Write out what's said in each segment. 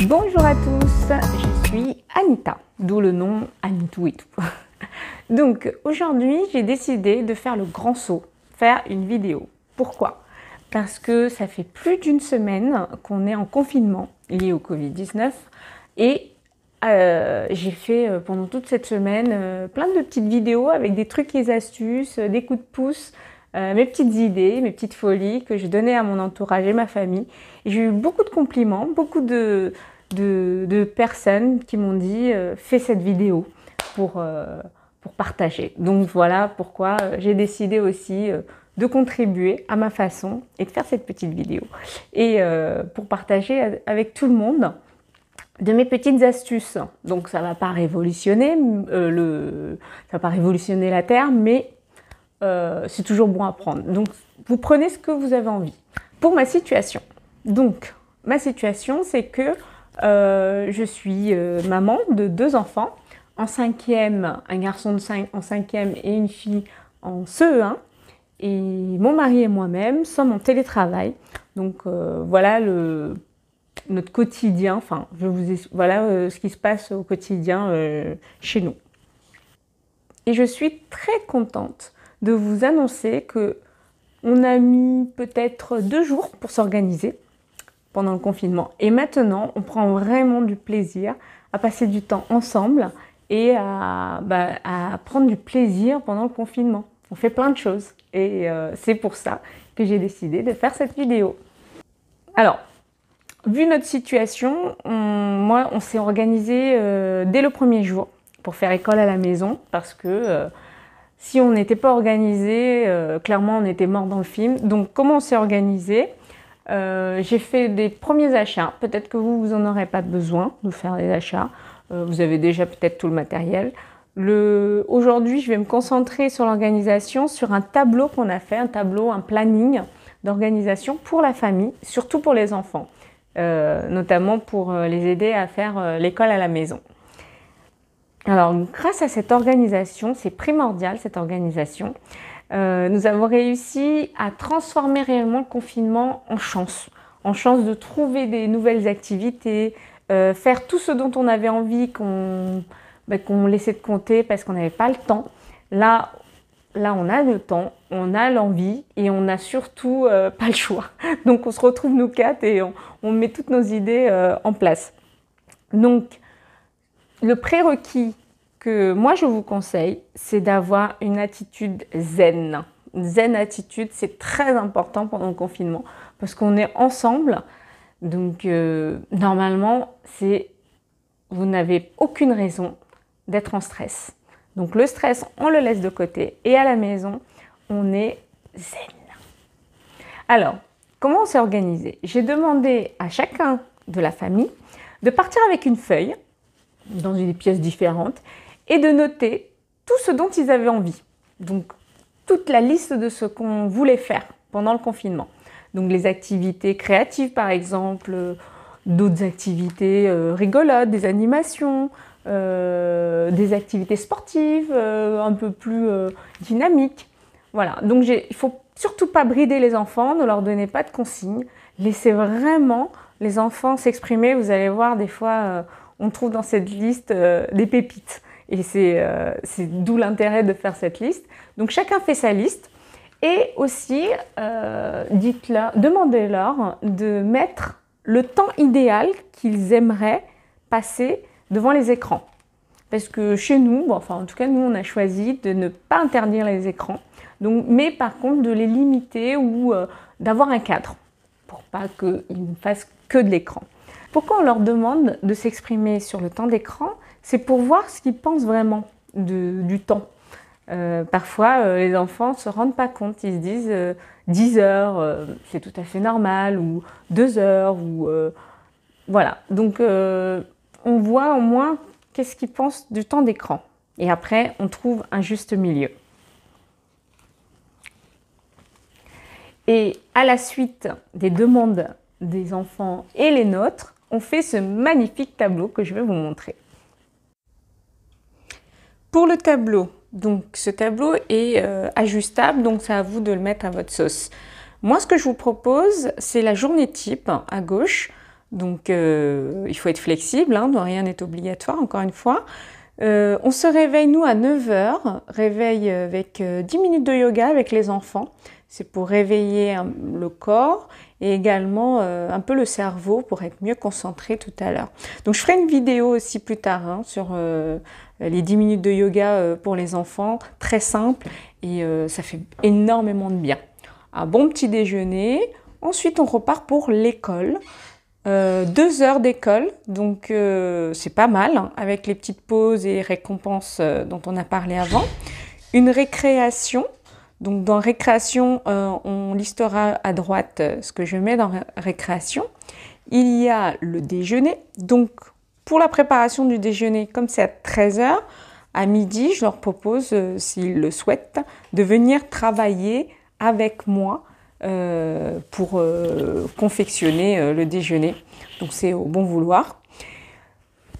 Bonjour à tous, je suis Anita, d'où le nom Anitou et tout. Donc aujourd'hui, j'ai décidé de faire le grand saut, faire une vidéo. Pourquoi? Parce que ça fait plus d'une semaine qu'on est en confinement lié au Covid-19 et j'ai fait pendant toute cette semaine plein de petites vidéos avec des trucs et astuces, des coups de pouce, mes petites idées, mes petites folies que je donnais à mon entourage et ma famille. Et j'ai eu beaucoup de compliments, beaucoup de personnes qui m'ont dit fais cette vidéo pour partager. Donc voilà pourquoi j'ai décidé aussi de contribuer à ma façon et de faire cette petite vidéo. Et pour partager avec tout le monde de mes petites astuces. Donc ça ne va pas révolutionner ça va pas révolutionner la Terre, mais c'est toujours bon à prendre. Donc vous prenez ce que vous avez envie. Pour ma situation, donc ma situation c'est que je suis maman de 2 enfants, en 5e, un garçon en 5e et une fille en CE1. Et mon mari et moi-même sommes en télétravail. Donc voilà notre quotidien, enfin voilà ce qui se passe au quotidien chez nous. Et je suis très contente de vous annoncer que on a mis peut-être 2 jours pour s'organiser pendant le confinement. Et maintenant, on prend vraiment du plaisir à passer du temps ensemble et à prendre du plaisir pendant le confinement. On fait plein de choses et c'est pour ça que j'ai décidé de faire cette vidéo. Alors, vu notre situation, on s'est organisé dès le premier jour pour faire école à la maison parce que si on n'était pas organisé, clairement on était mort dans le film. Donc comment on s'est organisé? J'ai fait des premiers achats. Peut-être que vous n'en aurez pas besoin de faire des achats. Vous avez déjà peut-être tout le matériel. Aujourd'hui, je vais me concentrer sur l'organisation, sur un tableau qu'on a fait, un planning d'organisation pour la famille, surtout pour les enfants, notamment pour les aider à faire l'école à la maison. Alors, grâce à cette organisation, c'est primordial cette organisation, nous avons réussi à transformer réellement le confinement en chance de trouver des nouvelles activités, faire tout ce dont on avait envie qu'on laissait de côté parce qu'on n'avait pas le temps. Là, on a le temps, on a l'envie et on n'a surtout pas le choix. Donc, on se retrouve nous 4 et on met toutes nos idées en place. Donc, le prérequis que moi je vous conseille, c'est d'avoir une attitude zen. Zen attitude, c'est très important pendant le confinement parce qu'on est ensemble. Donc normalement, vous n'avez aucune raison d'être en stress. Donc le stress, on le laisse de côté et à la maison, on est zen. Alors, comment on s'est organisé? J'ai demandé à chacun de la famille de partir avec une feuille dans des pièces différentes et de noter tout ce dont ils avaient envie. Donc, toute la liste de ce qu'on voulait faire pendant le confinement. Donc, les activités créatives, par exemple, d'autres activités rigolotes, des animations, des activités sportives un peu plus dynamiques. Voilà. Donc, il ne faut surtout pas brider les enfants, ne leur donnez pas de consignes. Laissez vraiment les enfants s'exprimer. Vous allez voir, des fois, on trouve dans cette liste des pépites. Et c'est d'où l'intérêt de faire cette liste. Donc chacun fait sa liste. Et aussi, demandez-leur de mettre le temps idéal qu'ils aimeraient passer devant les écrans. Parce que chez nous, enfin en tout cas nous on a choisi de ne pas interdire les écrans. Donc, mais par contre de les limiter ou d'avoir un cadre pour pas qu'ils ne fassent que de l'écran. Pourquoi on leur demande de s'exprimer sur le temps d'écran? C'est pour voir ce qu'ils pensent vraiment du temps. Parfois, les enfants ne se rendent pas compte. Ils se disent 10 heures, c'est tout à fait normal, ou 2 heures, ou voilà. Donc, on voit au moins qu'est-ce qu'ils pensent du temps d'écran. Et après, on trouve un juste milieu. Et à la suite des demandes des enfants et les nôtres, on fait ce magnifique tableau que je vais vous montrer. Pour le tableau, donc ce tableau est ajustable, donc c'est à vous de le mettre à votre sauce. Moi, ce que je vous propose, c'est la journée type à gauche. Donc, il faut être flexible, hein, rien n'est obligatoire, encore une fois. On se réveille, nous, à 9 h, réveil avec 10 minutes de yoga avec les enfants. C'est pour réveiller le corps et également un peu le cerveau pour être mieux concentré tout à l'heure. Donc, je ferai une vidéo aussi plus tard hein, sur les 10 minutes de yoga pour les enfants, très simple et ça fait énormément de bien. Un bon petit déjeuner, ensuite on repart pour l'école. 2 heures d'école, donc c'est pas mal, hein, avec les petites pauses et récompenses dont on a parlé avant. Une récréation, donc dans récréation, on listera à droite ce que je mets dans récréation. Il y a le déjeuner, donc pour la préparation du déjeuner, comme c'est à 13 h, à midi, je leur propose, s'ils le souhaitent, de venir travailler avec moi pour confectionner le déjeuner. Donc c'est au bon vouloir.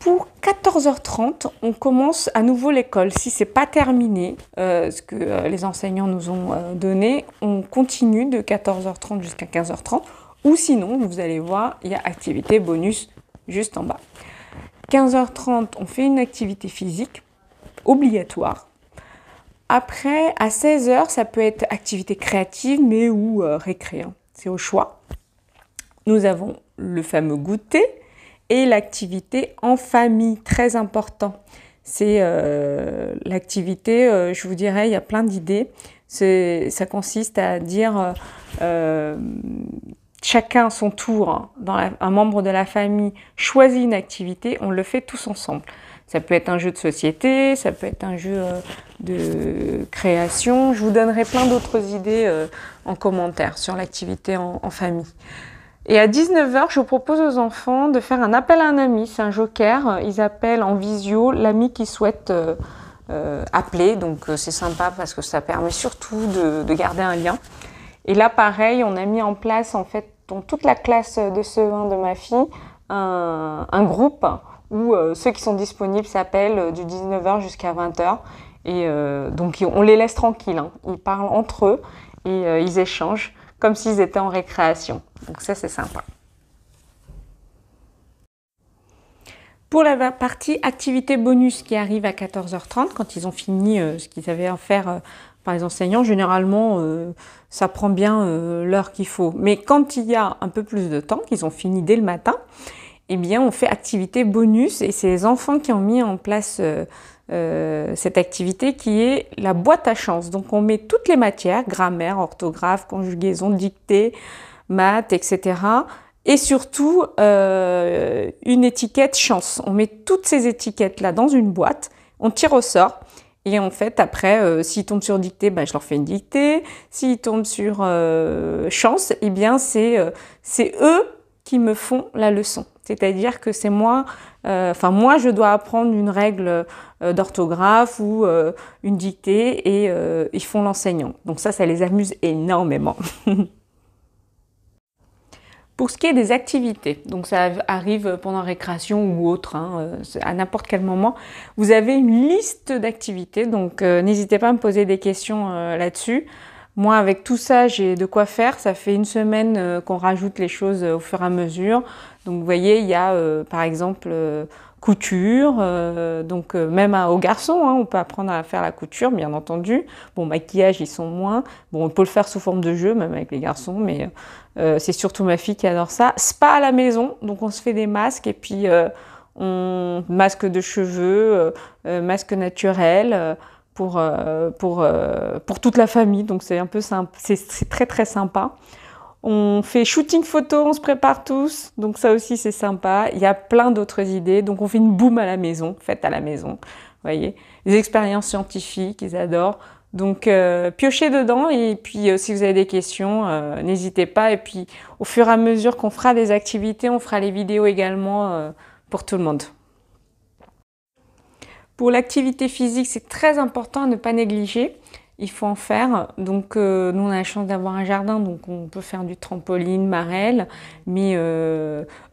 Pour 14 h 30, on commence à nouveau l'école. Si c'est pas terminé, ce que les enseignants nous ont donné, on continue de 14 h 30 jusqu'à 15 h 30. Ou sinon, vous allez voir, il y a activité bonus juste en bas. 15 h 30, on fait une activité physique obligatoire. Après, à 16 h, ça peut être activité créative, mais ou récré, hein. C'est au choix. Nous avons le fameux goûter et l'activité en famille, très important. C'est l'activité, je vous dirais, il y a plein d'idées. Ça consiste à dire chacun à son tour, hein, un membre de la famille choisit une activité, on le fait tous ensemble. Ça peut être un jeu de société, ça peut être un jeu de création. Je vous donnerai plein d'autres idées en commentaire sur l'activité en famille. Et à 19 h, je propose aux enfants de faire un appel à un ami. C'est un joker. Ils appellent en visio l'ami qui souhaite appeler. Donc c'est sympa parce que ça permet surtout de garder un lien. Et là, pareil, on a mis en place, en fait, dans toute la classe de CE1 de ma fille, un groupe où ceux qui sont disponibles s'appellent du 19 h jusqu'à 20 h. Et donc, on les laisse tranquilles, hein. Ils parlent entre eux et ils échangent comme s'ils étaient en récréation. Donc ça, c'est sympa. Pour la partie activité bonus qui arrive à 14 h 30, quand ils ont fini ce qu'ils avaient à faire par les enseignants, généralement, ça prend bien l'heure qu'il faut. Mais quand il y a un peu plus de temps, qu'ils ont fini dès le matin, eh bien, on fait activité bonus et c'est les enfants qui ont mis en place cette activité qui est la boîte à chance. Donc, on met toutes les matières, grammaire, orthographe, conjugaison, dictée, maths, etc. Et surtout, une étiquette chance. On met toutes ces étiquettes-là dans une boîte, on tire au sort. Et en fait, après, s'ils tombent sur dictée, ben, je leur fais une dictée. S'ils tombent sur chance, eh bien, c'est eux qui me font la leçon. C'est-à-dire que c'est moi, moi, je dois apprendre une règle d'orthographe ou une dictée et ils font l'enseignant. Donc ça les amuse énormément. Pour ce qui est des activités, donc ça arrive pendant récréation ou autre, hein, à n'importe quel moment, vous avez une liste d'activités, donc n'hésitez pas à me poser des questions là-dessus. Moi, avec tout ça, j'ai de quoi faire. Ça fait une semaine qu'on rajoute les choses au fur et à mesure. Donc, vous voyez, il y a par exemple couture, même aux garçons, hein, on peut apprendre à faire la couture, bien entendu. Bon, maquillage, ils sont moins. Bon, on peut le faire sous forme de jeu, même avec les garçons, mais c'est surtout ma fille qui adore ça. Spa à la maison, donc on se fait des masques et puis masque de cheveux, masque naturel. Pour toute la famille, donc c'est un peu sympa, c'est très très sympa. On fait shooting photo, on se prépare tous, donc ça aussi c'est sympa. Il y a plein d'autres idées, donc on fait une boum à la maison, fête à la maison, vous voyez. Les expériences scientifiques, ils adorent. Donc piochez dedans et puis si vous avez des questions, n'hésitez pas. Et puis au fur et à mesure qu'on fera des activités, on fera les vidéos également pour tout le monde. Pour l'activité physique, c'est très important à ne pas négliger. Il faut en faire. Donc, nous, on a la chance d'avoir un jardin, donc on peut faire du trampoline, marelle. Mais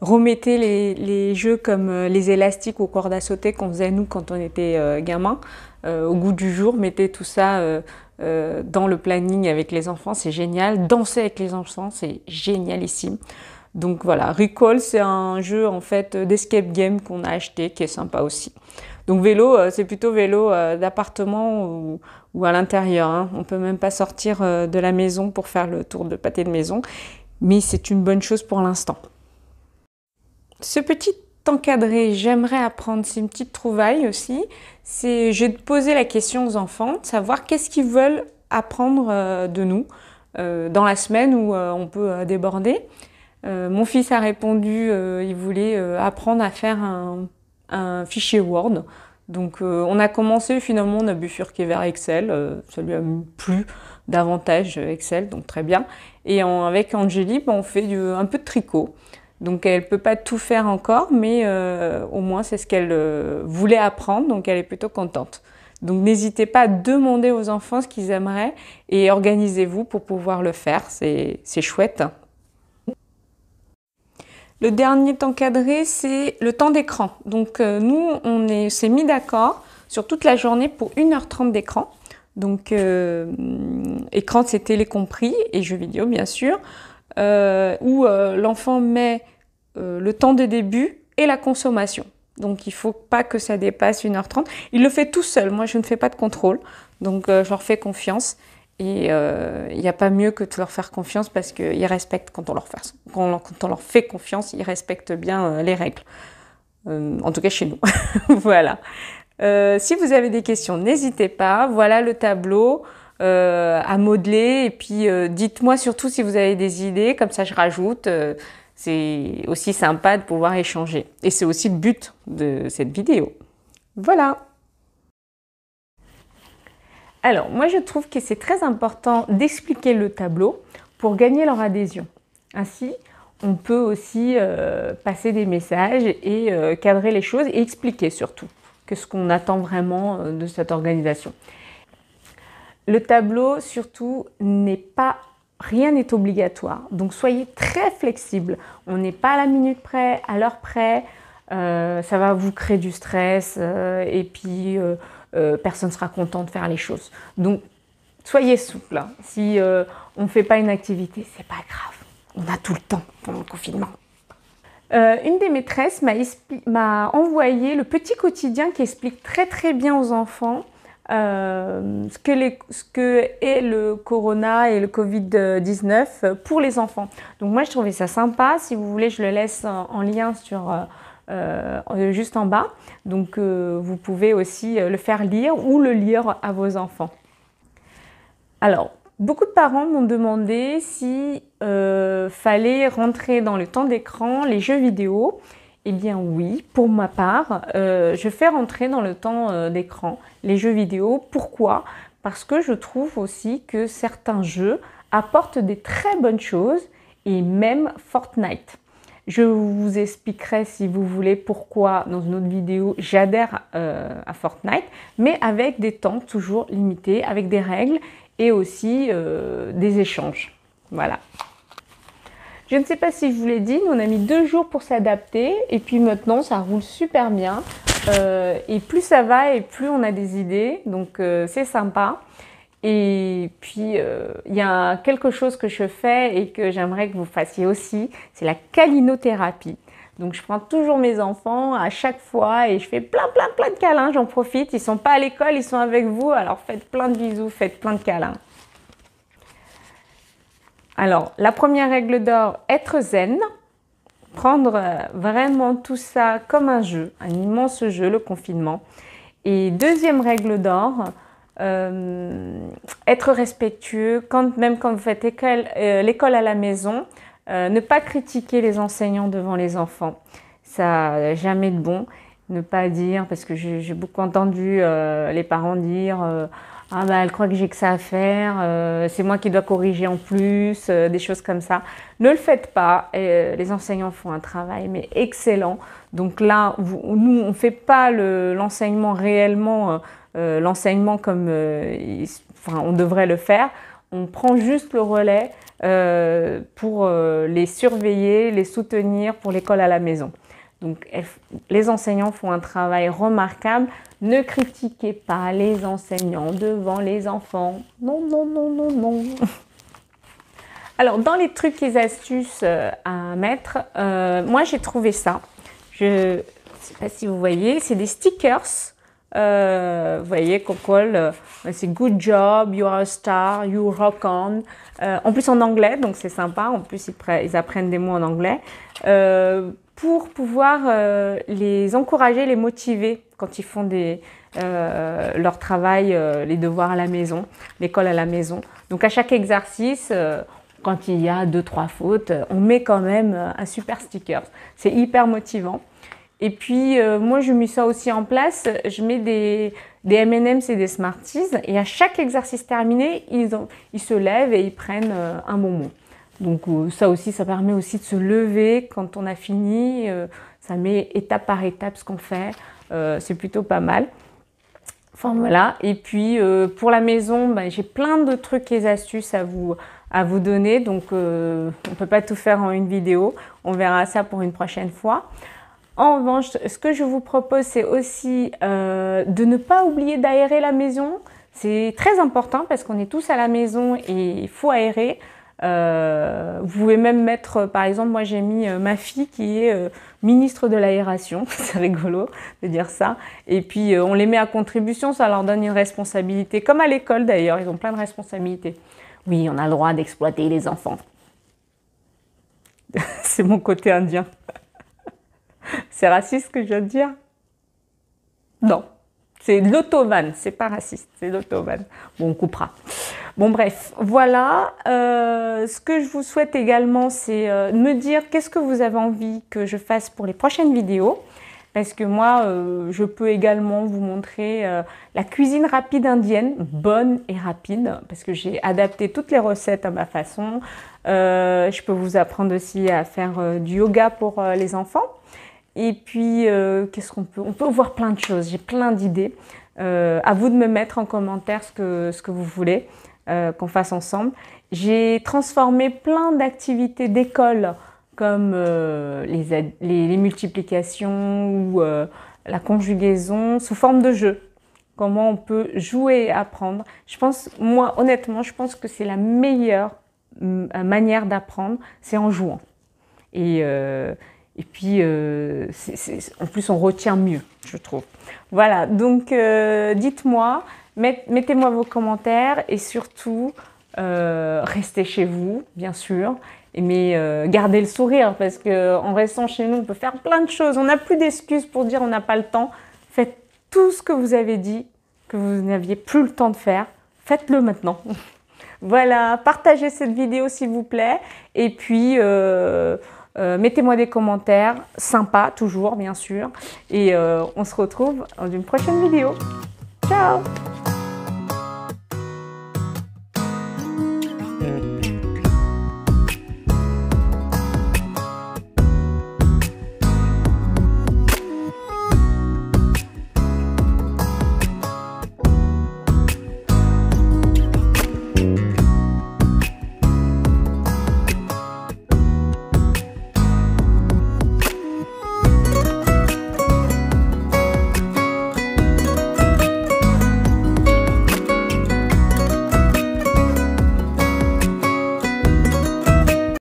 remettez les jeux comme les élastiques aux cordes à sauter qu'on faisait nous quand on était gamin. Au goût du jour, mettez tout ça dans le planning avec les enfants, c'est génial. Danser avec les enfants, c'est génialissime. Donc voilà, Recall, c'est un jeu en fait d'escape game qu'on a acheté, qui est sympa aussi. Donc vélo, c'est plutôt vélo d'appartement ou à l'intérieur, hein. On peut même pas sortir de la maison pour faire le tour de pâté de maison, mais c'est une bonne chose pour l'instant. Ce petit encadré, j'aimerais apprendre, c'est une petite trouvaille aussi. Je vais poser la question aux enfants, de savoir qu'est-ce qu'ils veulent apprendre de nous dans la semaine où on peut déborder. Mon fils a répondu, il voulait apprendre à faire un fichier Word. Donc on a commencé, finalement on a bifurqué vers Excel, ça lui a plu davantage Excel, donc très bien. Et avec Angélie, on fait un peu de tricot. Donc elle ne peut pas tout faire encore, mais au moins c'est ce qu'elle voulait apprendre, donc elle est plutôt contente. Donc n'hésitez pas à demander aux enfants ce qu'ils aimeraient et organisez-vous pour pouvoir le faire, c'est chouette. Le dernier encadré, c'est le temps d'écran. Donc nous, on s'est mis d'accord sur toute la journée pour 1h30 d'écran. Donc écran, c'est télé compris et jeux vidéo bien sûr, où l'enfant met le temps de début et la consommation. Donc il ne faut pas que ça dépasse 1h30. Il le fait tout seul, moi je ne fais pas de contrôle, donc je leur fais confiance. Et il n'y a pas mieux que de leur faire confiance parce qu'ils respectent, quand on leur fait confiance, ils respectent bien les règles. En tout cas chez nous. Voilà. Si vous avez des questions, n'hésitez pas. Voilà le tableau à modeler. Et puis dites-moi surtout si vous avez des idées, comme ça je rajoute. C'est aussi sympa de pouvoir échanger. Et c'est aussi le but de cette vidéo. Voilà. Alors, moi je trouve que c'est très important d'expliquer le tableau pour gagner leur adhésion. Ainsi, on peut aussi passer des messages et cadrer les choses et expliquer surtout ce qu'on attend vraiment de cette organisation. Le tableau, surtout, rien n'est obligatoire. Donc, soyez très flexible. On n'est pas à la minute près, à l'heure près. Ça va vous créer du stress et puis personne ne sera content de faire les choses. Donc, soyez souple. Hein. Si on ne fait pas une activité, c'est pas grave. On a tout le temps pendant le confinement. Une des maîtresses m'a envoyé le petit quotidien qui explique très bien aux enfants ce que est le corona et le Covid-19 pour les enfants. Donc moi, je trouvais ça sympa. Si vous voulez, je le laisse en lien juste en bas. Donc vous pouvez aussi le faire lire ou le lire à vos enfants. Alors, beaucoup de parents m'ont demandé si fallait rentrer dans le temps d'écran les jeux vidéo. Eh bien oui, pour ma part, je fais rentrer dans le temps d'écran les jeux vidéo. Pourquoi? Parce que je trouve aussi que certains jeux apportent des très bonnes choses et même Fortnite. Je vous expliquerai si vous voulez pourquoi dans une autre vidéo j'adhère à Fortnite, mais avec des temps toujours limités, avec des règles et aussi des échanges. Voilà. Je ne sais pas si je vous l'ai dit, nous on a mis 2 jours pour s'adapter et puis maintenant ça roule super bien. Et plus ça va et plus on a des idées, donc c'est sympa. Et puis, il y a quelque chose que je fais et que j'aimerais que vous fassiez aussi, c'est la câlinothérapie. Donc, je prends toujours mes enfants à chaque fois et je fais plein de câlins, j'en profite. Ils ne sont pas à l'école, ils sont avec vous, alors faites plein de bisous, faites plein de câlins. Alors, la première règle d'or, être zen. Prendre vraiment tout ça comme un jeu, un immense jeu, le confinement. Et deuxième règle d'or, être respectueux, même quand vous faites l'école à la maison, ne pas critiquer les enseignants devant les enfants. Ça n'a jamais de bon. Ne pas dire, parce que j'ai beaucoup entendu les parents dire ah bah elle croit que j'ai que ça à faire, c'est moi qui dois corriger en plus, des choses comme ça. Ne le faites pas, les enseignants font un travail mais excellent. Donc là, nous on ne fait pas l'enseignement réellement, l'enseignement comme on devrait le faire. On prend juste le relais pour les surveiller, les soutenir pour l'école à la maison. Donc, les enseignants font un travail remarquable. Ne critiquez pas les enseignants devant les enfants. Non, non, non, non, non. Alors, dans les trucs et astuces à mettre, moi j'ai trouvé ça. Je ne sais pas si vous voyez, c'est des stickers. Vous voyez qu'on colle, c'est good job, you are a star, you rock on. En plus en anglais, donc c'est sympa. En plus, ils apprennent des mots en anglais. Pour pouvoir les encourager, les motiver quand ils font leur travail, les devoirs à la maison, l'école à la maison. Donc à chaque exercice, quand il y a 2-3 fautes, on met quand même un super sticker. C'est hyper motivant. Et puis, moi, je mets ça aussi en place. Je mets des M&M's et des Smarties. Et à chaque exercice terminé, ils se lèvent et ils prennent un bonbon. Donc, ça aussi, ça permet aussi de se lever quand on a fini. Ça met étape par étape ce qu'on fait. C'est plutôt pas mal. Enfin, voilà. Et puis, pour la maison, ben, j'ai plein de trucs et astuces à vous donner. Donc, on ne peut pas tout faire en une vidéo. On verra ça pour une prochaine fois. En revanche, ce que je vous propose, c'est aussi de ne pas oublier d'aérer la maison. C'est très important parce qu'on est tous à la maison et il faut aérer. Vous pouvez même mettre, par exemple, moi j'ai mis ma fille qui est ministre de l'aération. C'est rigolo de dire ça. Et puis, on les met à contribution, ça leur donne une responsabilité. Comme à l'école d'ailleurs, ils ont plein de responsabilités. Oui, on a le droit d'exploiter les enfants. C'est mon côté indien. C'est raciste ce que je viens de dire? Non, c'est l'autovan, c'est pas raciste, c'est l'autovan. Bon, on coupera. Bon, bref, voilà. Ce que je vous souhaite également, c'est de me dire qu'est-ce que vous avez envie que je fasse pour les prochaines vidéos. Parce que moi, je peux également vous montrer la cuisine rapide indienne, bonne et rapide, parce que j'ai adapté toutes les recettes à ma façon. Je peux vous apprendre aussi à faire du yoga pour les enfants. Et puis, qu'est-ce qu'on peut? On peut voir plein de choses, j'ai plein d'idées. À vous de me mettre en commentaire ce que vous voulez qu'on fasse ensemble. J'ai transformé plein d'activités d'école comme les multiplications ou la conjugaison sous forme de jeu. Comment on peut jouer et apprendre. Je pense, moi, honnêtement, je pense que c'est la meilleure manière d'apprendre, c'est en jouant. Et puis, en plus, on retient mieux, je trouve. Voilà, donc dites-moi, mettez-moi vos commentaires et surtout, restez chez vous, bien sûr. Mais gardez le sourire parce qu'en restant chez nous, on peut faire plein de choses. On n'a plus d'excuses pour dire on n'a pas le temps. Faites tout ce que vous avez dit, que vous n'aviez plus le temps de faire. Faites-le maintenant. Voilà, partagez cette vidéo s'il vous plaît. Et puis... mettez-moi des commentaires, sympas toujours bien sûr, et on se retrouve dans une prochaine vidéo. Ciao!